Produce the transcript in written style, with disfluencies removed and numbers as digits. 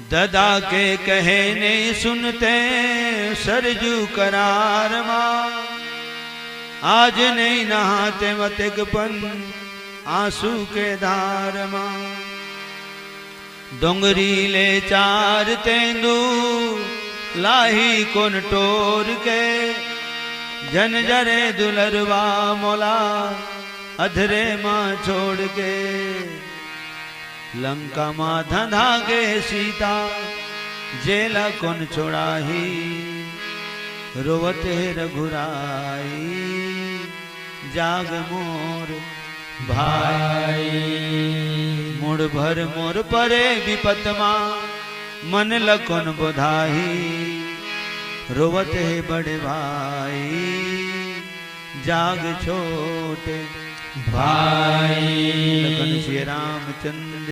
ददा के कहे नहीं सुनते सरजू करार माँ, आज नहीं नहाते मतिकपन आंसू के धार माँ। डोंगरी ले चार तेंदू लाही कोन टोर के, झंझरे दुलरवा मोला अधरे माँ छोड़ के। लंका माँ धंधा के सीता जेला कोन छोड़ाही, रोवते रघुराई जाग मोर भाई। मुड़ भर मोर परे विपत माँ मन लकोन बोधाही, रोवते बड़े भाई जाग छोटे भाई। लखन श्री रामचंद्र